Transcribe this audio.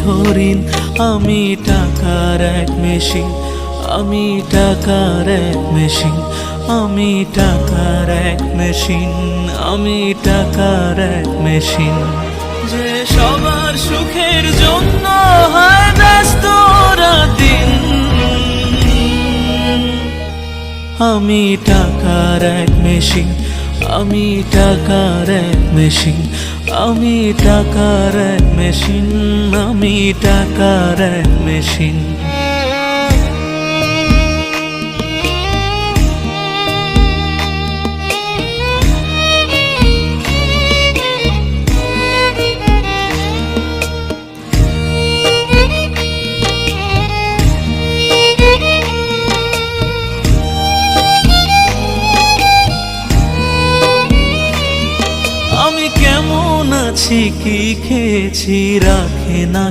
হরিণ, আমি টাকার এক মেশিন, আমি টাকার এক মেশিন, আমি টাকার এক মেশিন, আমি টাকার এক মেশিন। যে সবার সুখের জন্য হয় ব্যস্ত রাতদিন, আমি টাকার এক মেশিন, আমি টাকার এক মেশিন, আমি টাকার এক মেশিন, আমি টাকার এক মেশিন। আমি কেমন আছি, কি খেয়েছি রাখে না